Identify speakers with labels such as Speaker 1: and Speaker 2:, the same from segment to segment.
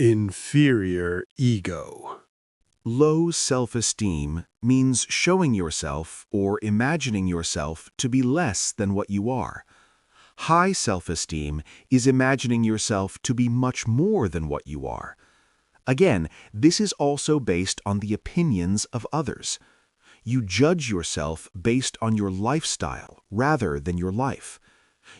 Speaker 1: Inferior ego. Low self-esteem means showing yourself or imagining yourself to be less than what you are. High self-esteem is imagining yourself to be much more than what you are. Again, this is also based on the opinions of others. You judge yourself based on your lifestyle rather than your life.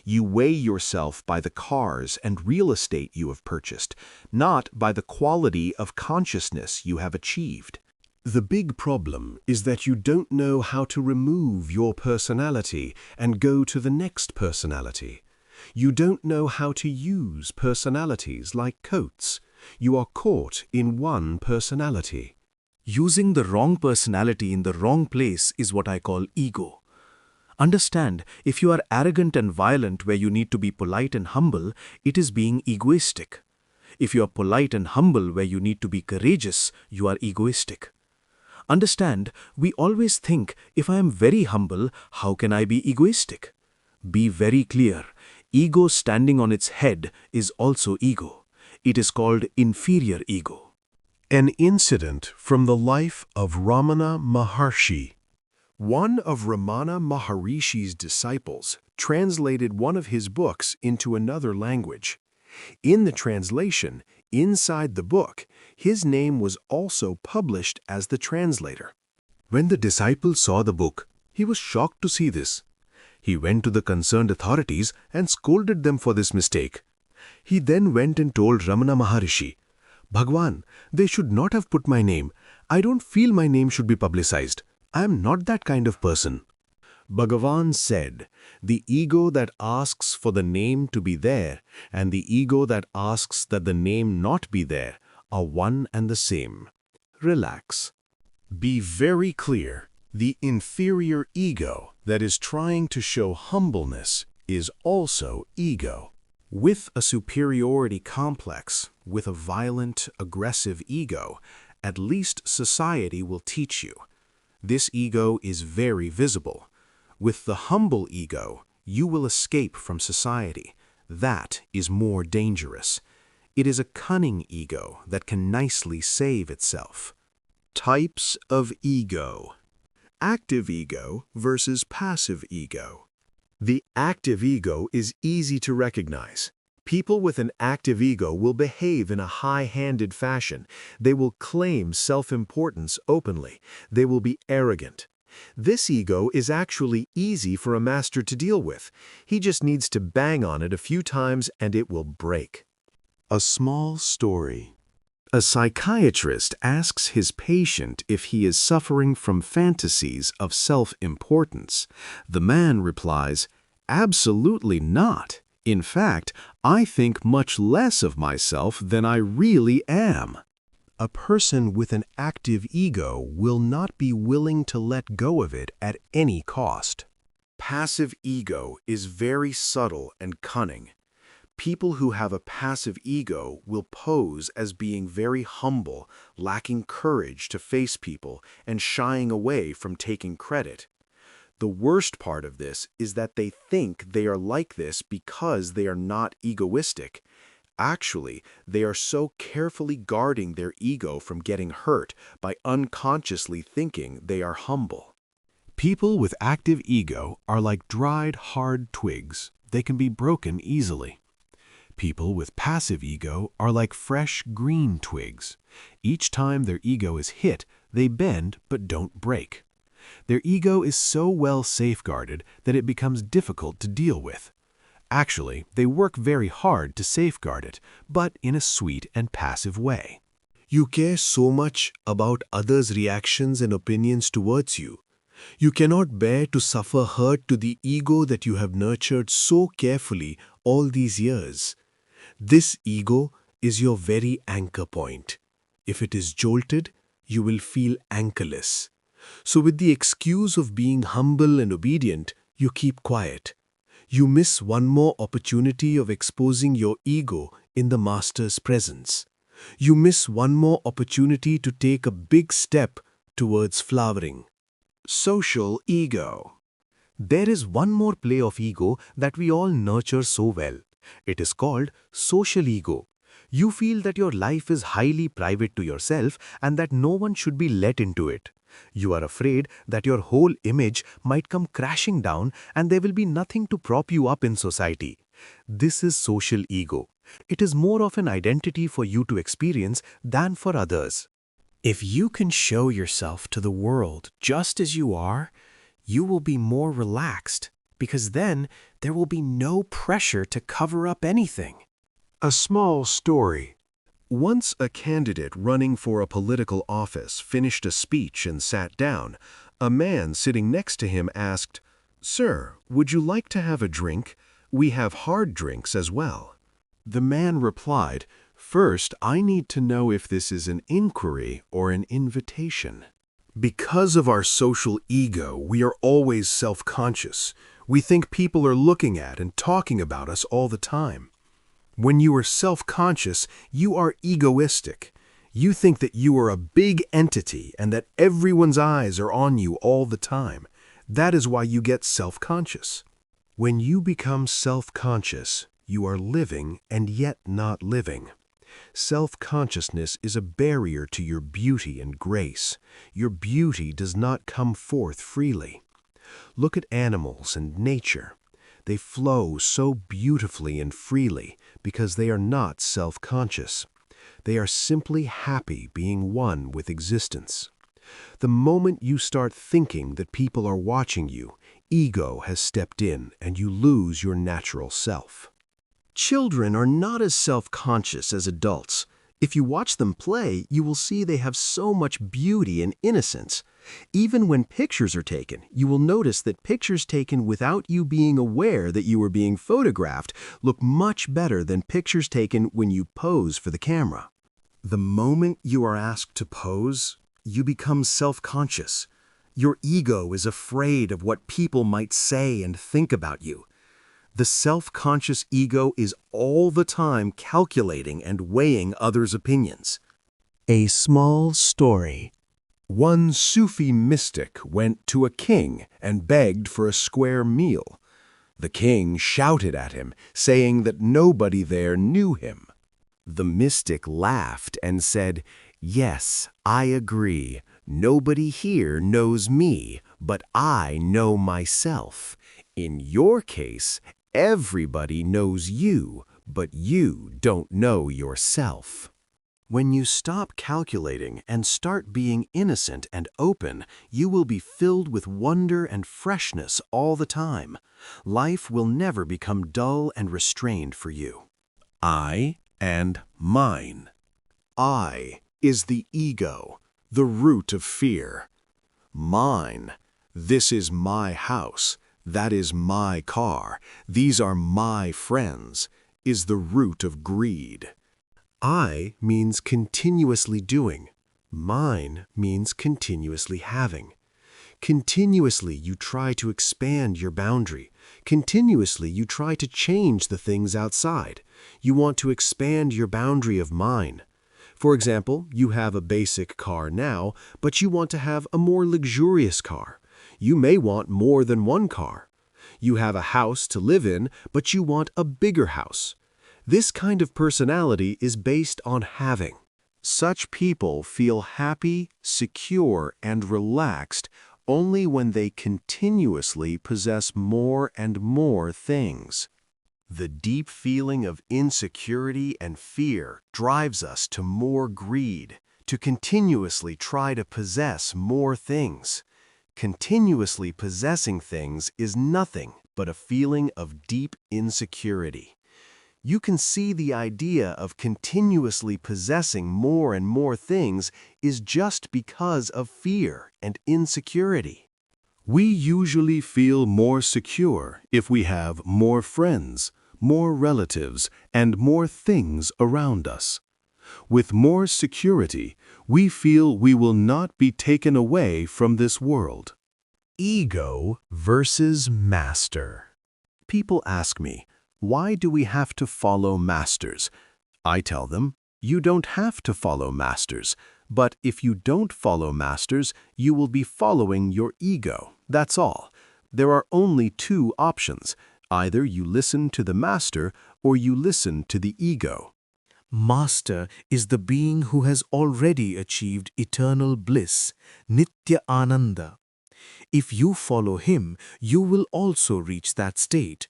Speaker 1: You weigh yourself by the cars and real estate you have purchased, not by the quality of consciousness you have achieved. The big problem is that you don't know how to remove your personality and go to the next personality. You don't know how to use personalities like coats. You are caught in one personality.
Speaker 2: Using the wrong personality in the wrong place is what I call ego. Understand, if you are arrogant and violent where you need to be polite and humble, it is being egoistic. If you are polite and humble where you need to be courageous, you are egoistic. Understand, we always think, if I am very humble, how can I be egoistic? Be very clear, ego standing on its head is also ego. It is called inferior ego.
Speaker 1: An incident from the life of Ramana Maharshi. One of Ramana Maharishi's disciples translated one of his books into another language. In the translation, inside the book, his name was also published as the translator. When the disciple saw the book, he was shocked to see this. He went to the concerned authorities and scolded them for this mistake. He then went and told Ramana Maharishi, "Bhagwan, they should not have put my name. I don't feel my name should be publicized. I am not that kind of person." Bhagavan said, the ego that asks for the name to be there and the ego that asks that the name not be there are one and the same. Relax. Be very clear. The inferior ego that is trying to show humbleness is also ego. With a superiority complex, with a violent, aggressive ego, at least society will teach you. This ego is very visible. With the humble ego, you will escape from society. That is more dangerous. It is a cunning ego that can nicely save itself. Types of ego. Active ego versus passive ego. The active ego is easy to recognize. People with an active ego will behave in a high-handed fashion. They will claim self-importance openly. They will be arrogant. This ego is actually easy for a master to deal with. He just needs to bang on it a few times and it will break. A small story. A psychiatrist asks his patient if he is suffering from fantasies of self-importance. The man replies, "Absolutely not. In fact, I think much less of myself than I really am." A person with an active ego will not be willing to let go of it at any cost. Passive ego is very subtle and cunning. People who have a passive ego will pose as being very humble, lacking courage to face people, and shying away from taking credit. The worst part of this is that they think they are like this because they are not egoistic. Actually, they are so carefully guarding their ego from getting hurt by unconsciously thinking they are humble. People with active ego are like dried, hard twigs. They can be broken easily. People with passive ego are like fresh, green twigs. Each time their ego is hit, they bend but don't break. Their ego is so well safeguarded that it becomes difficult to deal with. Actually, they work very hard to safeguard it, but in a sweet and passive way. You care so much about others' reactions and opinions towards you. You cannot bear to suffer hurt to the ego that you have nurtured so carefully all these years. This ego is your very anchor point. If it is jolted, you will feel anchorless. So with the excuse of being humble and obedient, you keep quiet. You miss one more opportunity of exposing your ego in the Master's presence. You miss one more opportunity to take a big step towards flowering. Social ego.
Speaker 2: There is one more play of ego that we all nurture so well. It is called social ego. You feel that your life is highly private to yourself and that no one should be let into it. You are afraid that your whole image might come crashing down and there will be nothing to prop you up in society. This is social ego. It is more of an identity for you to experience than for others.
Speaker 1: If you can show yourself to the world just as you are, you will be more relaxed, because then there will be no pressure to cover up anything. A small story. Once a candidate running for a political office finished a speech and sat down. A man sitting next to him asked, "Sir, would you like to have a drink? We have hard drinks as well." The man replied, "First, I need to know if this is an inquiry or an invitation." Because of our social ego, we are always self-conscious. We think people are looking at and talking about us all the time. When you are self-conscious, you are egoistic. You think that you are a big entity and that everyone's eyes are on you all the time. That is why you get self-conscious. When you become self-conscious, you are living and yet not living. Self-consciousness is a barrier to your beauty and grace. Your beauty does not come forth freely. Look at animals and nature. They flow so beautifully and freely because they are not self-conscious. They are simply happy being one with existence. The moment you start thinking that people are watching you, ego has stepped in and you lose your natural self. Children are not as self-conscious as adults. If you watch them play, you will see they have so much beauty and innocence. Even when pictures are taken, you will notice that pictures taken without you being aware that you are being photographed look much better than pictures taken when you pose for the camera. The moment you are asked to pose, you become self-conscious. Your ego is afraid of what people might say and think about you. The self-conscious ego is all the time calculating and weighing others' opinions. A small story. One Sufi mystic went to a king and begged for a square meal. The king shouted at him, saying that nobody there knew him. The mystic laughed and said, "Yes, I agree. Nobody here knows me, but I know myself. In your case, everybody knows you, but you don't know yourself." When you stop calculating and start being innocent and open, you will be filled with wonder and freshness all the time. Life will never become dull and restrained for you. I and mine. I is the ego, the root of fear. Mine, this is my house. That is my car, these are my friends, is the root of greed. I means continuously doing. Mine means continuously having. Continuously you try to expand your boundary. Continuously you try to change the things outside. You want to expand your boundary of mine. For example, you have a basic car now, but you want to have a more luxurious car. You may want more than one car. You have a house to live in, but you want a bigger house. This kind of personality is based on having. Such people feel happy, secure, and relaxed only when they continuously possess more and more things. The deep feeling of insecurity and fear drives us to more greed, to continuously try to possess more things. Continuously possessing things is nothing but a feeling of deep insecurity. You can see the idea of continuously possessing more and more things is just because of fear and insecurity. We usually feel more secure if we have more friends, more relatives, and more things around us. With more security, we feel we will not be taken away from this world. Ego versus master. People ask me, why do we have to follow masters? I tell them, you don't have to follow masters, but if you don't follow masters, you will be following your ego, that's all. There are only two options. Either you listen to the master or you listen to the ego.
Speaker 2: Master is the being who has already achieved eternal bliss, Nitya Ananda. If you follow him, you will also reach that state.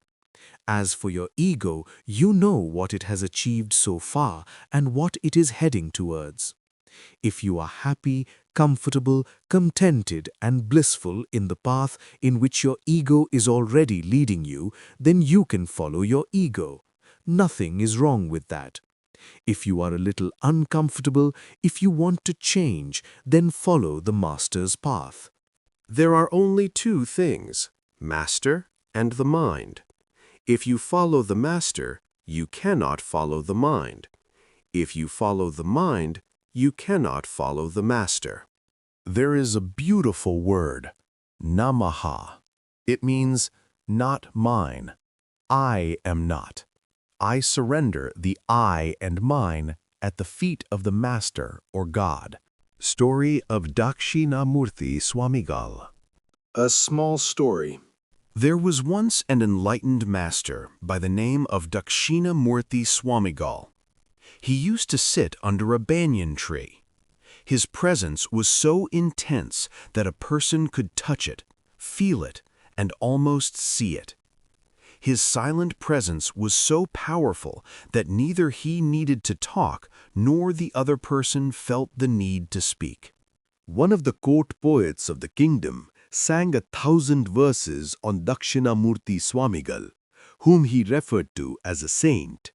Speaker 2: As for your ego, you know what it has achieved so far and what it is heading towards. If you are happy, comfortable, contented, and blissful in the path in which your ego is already leading you, then you can follow your ego. Nothing is wrong with that. If you are a little uncomfortable, if you want to change, then follow the master's path.
Speaker 1: There are only two things, master and the mind. If you follow the master, you cannot follow the mind. If you follow the mind, you cannot follow the master. There is a beautiful word, namaha. It means not mine. I am not. I surrender the I and mine at the feet of the master or God. Story of Dakshinamurti Swamigal. A small story. There was once an enlightened master by the name of Dakshinamurti Swamigal. He used to sit under a banyan tree. His presence was so intense that a person could touch it, feel it, and almost see it. His silent presence was so powerful that neither he needed to talk nor the other person felt the need to speak. One of the court poets of the kingdom sang 1,000 verses on Dakshinamurti Swamigal, whom he referred to as a saint.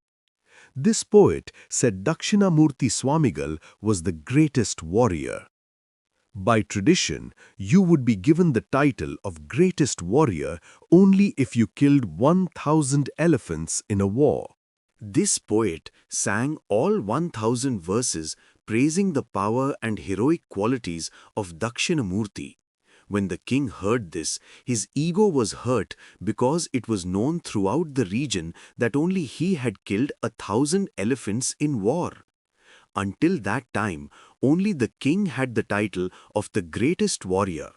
Speaker 1: This poet said Dakshinamurti Swamigal was the greatest warrior. By tradition, you would be given the title of greatest warrior only if you killed 1,000 elephants in a war. This poet sang all 1,000 verses praising the power and heroic qualities of Dakshinamurti. When the king heard this, his ego was hurt because it was known throughout the region that only he had killed 1,000 elephants in war. Until that time, only the king had the title of the greatest warrior.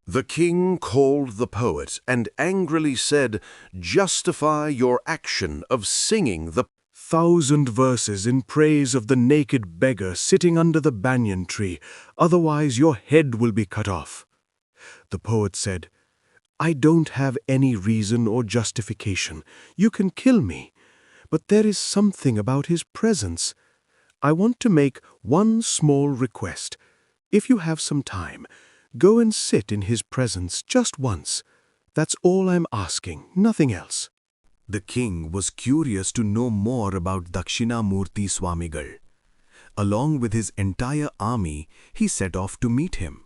Speaker 1: The king called the poet and angrily said, "Justify your action of singing the 1,000 verses in praise of the naked beggar sitting under the banyan tree, otherwise your head will be cut off." The poet said, "I don't have any reason or justification. You can kill me, but there is something about his presence. I want to make one small request. If you have some time, go and sit in his presence just once. That's all I'm asking, nothing else." The king was curious to know more about Dakshinamurti Swamigal. Along with his entire army, he set off to meet him.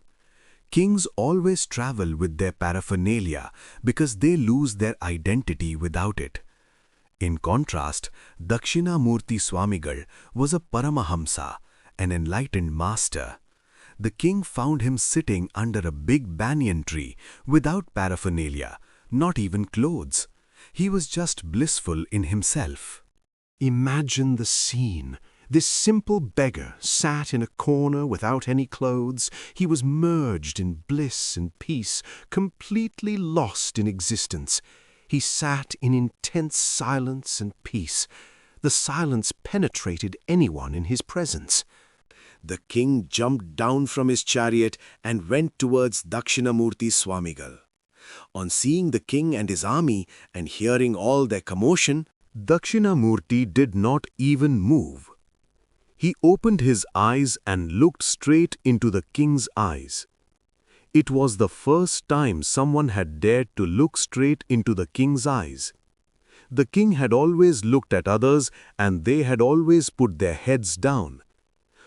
Speaker 1: Kings always travel with their paraphernalia because they lose their identity without it. In contrast, Dakshinamurti Swamigal was a Paramahamsa, an enlightened master. The king found him sitting under a big banyan tree without paraphernalia, not even clothes. He was just blissful in himself. Imagine the scene. This simple beggar sat in a corner without any clothes. He was merged in bliss and peace, completely lost in existence. He sat in intense silence and peace. The silence penetrated anyone in his presence. The king jumped down from his chariot and went towards Dakshinamurti Swamigal. On seeing the king and his army and hearing all their commotion, Dakshinamurti did not even move. He opened his eyes and looked straight into the king's eyes. It was the first time someone had dared to look straight into the king's eyes. The king had always looked at others and they had always put their heads down.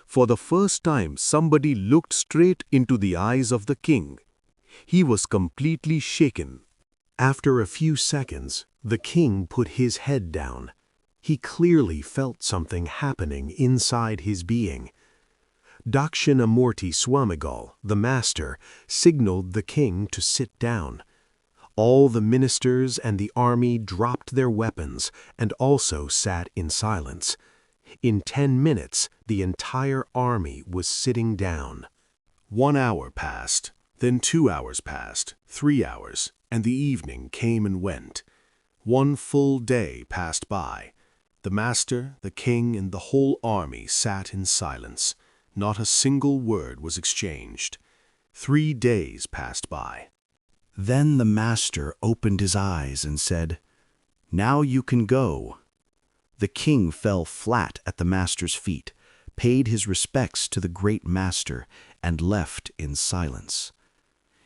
Speaker 1: For the first time, somebody looked straight into the eyes of the king. He was completely shaken. After a few seconds, the king put his head down. He clearly felt something happening inside his being. Dakshinamurti Swamigal, the master, signaled the king to sit down. All the ministers and the army dropped their weapons and also sat in silence. In 10 minutes, the entire army was sitting down. 1 hour passed. Then 2 hours passed, 3 hours, and the evening came and went. One full day passed by. The master, the king, and the whole army sat in silence. Not a single word was exchanged. 3 days passed by.
Speaker 3: Then the master opened his eyes and said, "Now you can go." The king fell flat at the master's feet, paid his respects to the great master, and left in silence.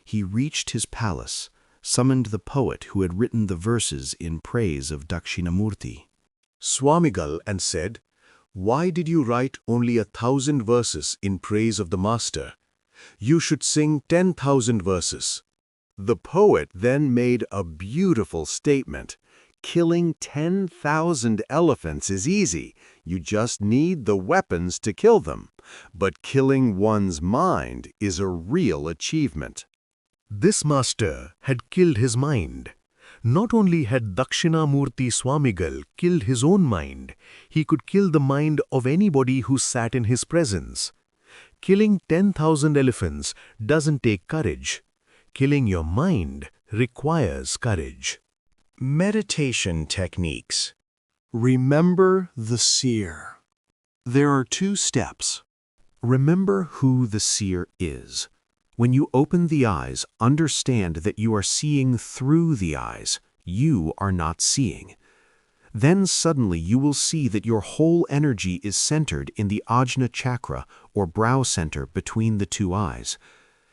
Speaker 3: He reached his palace, summoned the poet who had written the verses in praise of Dakshinamurti.
Speaker 2: Swamigal, and said, "Why did you write only 1,000 verses in praise of the master? You should sing 10,000 verses." The poet then made a beautiful statement. Killing 10,000 elephants is easy. You just need the weapons to kill them. But killing one's mind is a real achievement. This master had killed his mind. Not only had Dakshinamurti Swamigal killed his own mind, he could kill the mind of anybody who sat in his presence. Killing 10,000 elephants doesn't take courage. Killing your mind requires courage.
Speaker 1: Meditation techniques. Remember the seer. There are 2 steps. Remember who the seer is. When you open the eyes, understand that you are seeing through the eyes. You are not seeing. Then suddenly you will see that your whole energy is centered in the Ajna chakra, or brow center between the 2 eyes.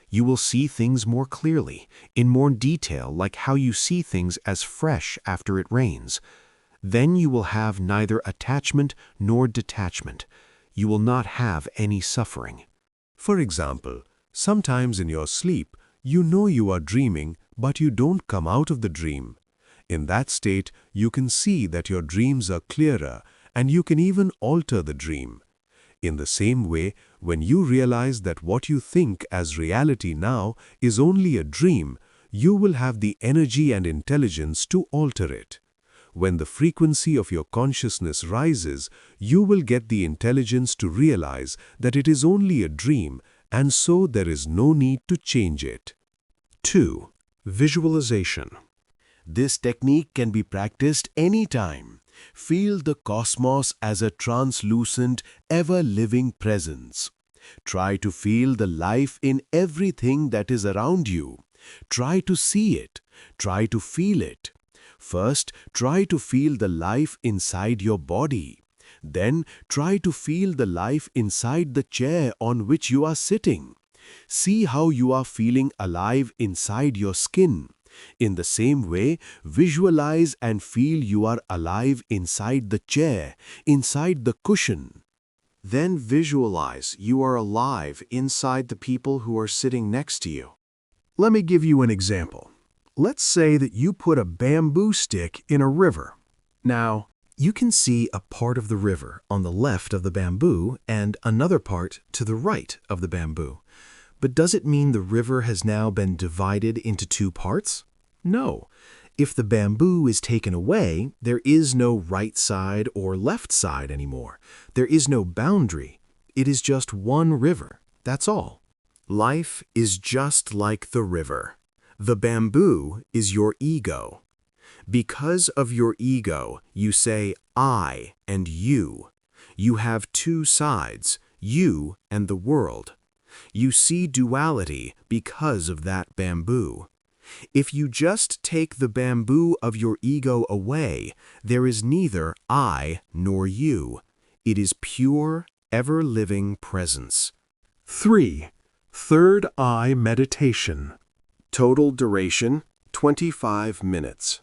Speaker 1: You will see things more clearly, in more detail, like how you see things as fresh after it rains. Then you will have neither attachment nor detachment. You will not have any suffering. For example, sometimes in your sleep, you know you are dreaming, but you don't come out of the dream. In that state, you can see that your dreams are clearer, and you can even alter the dream. In the same way, when you realize that what you think as reality now is only a dream, you will have the energy and intelligence to alter it. When the frequency of your consciousness rises, you will get the intelligence to realize that it is only a dream, and so there is no need to change it. 2. Visualization. This technique can be practiced anytime. Feel the cosmos as a translucent, ever-living presence. Try to feel the life in everything that is around you. Try to see it. Try to feel it. First, try to feel the life inside your body. Then, try to feel the life inside the chair on which you are sitting. See how you are feeling alive inside your skin. In the same way, visualize and feel you are alive inside the chair, inside the cushion. Then visualize you are alive inside the people who are sitting next to you. Let me give you an example. Let's say that you put a bamboo stick in a river. Now, you can see a part of the river on the left of the bamboo and another part to the right of the bamboo. But does it mean the river has now been divided into 2 parts? No. If the bamboo is taken away, there is no right side or left side anymore. There is no boundary. It is just one river. That's all. Life is just like the river. The bamboo is your ego. Because of your ego, you say I and you. You have 2 sides, you and the world. You see duality because of that bamboo. If you just take the bamboo of your ego away, there is neither I nor you. It is pure, ever-living presence. 3. Third eye meditation. Total duration, 25 minutes.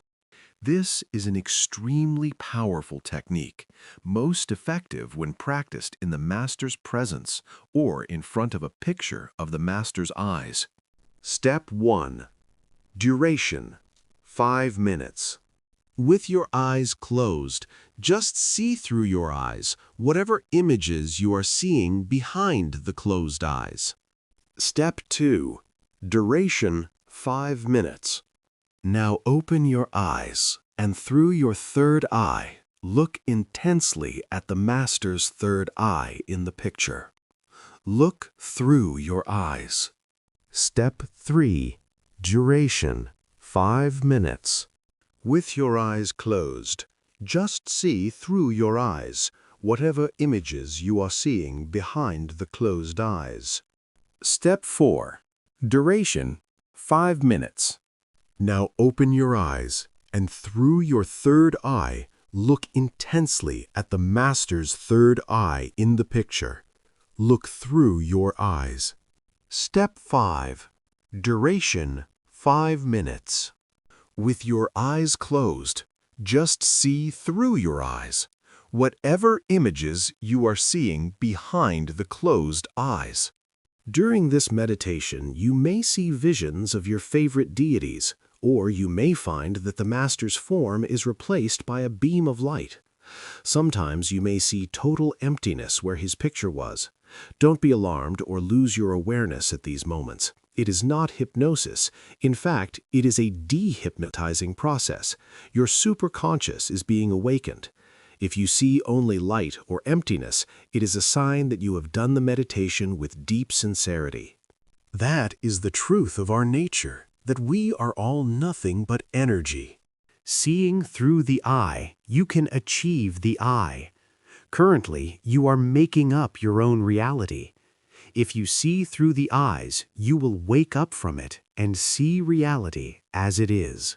Speaker 1: This is an extremely powerful technique, most effective when practiced in the master's presence or in front of a picture of the master's eyes. Step 1. Duration, 5 minutes. With your eyes closed, just see through your eyes whatever images you are seeing behind the closed eyes. Step 2. Duration, 5 minutes. Now open your eyes, and through your third eye, look intensely at the master's third eye in the picture. Look through your eyes. Step 3. Duration, 5 minutes. With your eyes closed, just see through your eyes whatever images you are seeing behind the closed eyes. Step 4. Duration, 5 minutes. Now open your eyes and through your third eye, look intensely at the master's third eye in the picture. Look through your eyes. Step 5. Duration, 5 minutes. With your eyes closed, just see through your eyes whatever images you are seeing behind the closed eyes. During this meditation, you may see visions of your favorite deities, or you may find that the master's form is replaced by a beam of light. Sometimes you may see total emptiness where his picture was. Don't be alarmed or lose your awareness at these moments. It is not hypnosis. In fact, it is a dehypnotizing process. Your superconscious is being awakened. If you see only light or emptiness, it is a sign that you have done the meditation with deep sincerity. That is the truth of our nature, that we are all nothing but energy.
Speaker 3: Seeing through the eye, you can achieve the I. Currently, you are making up your own reality. If you see through the eyes, you will wake up from it and see reality as it is.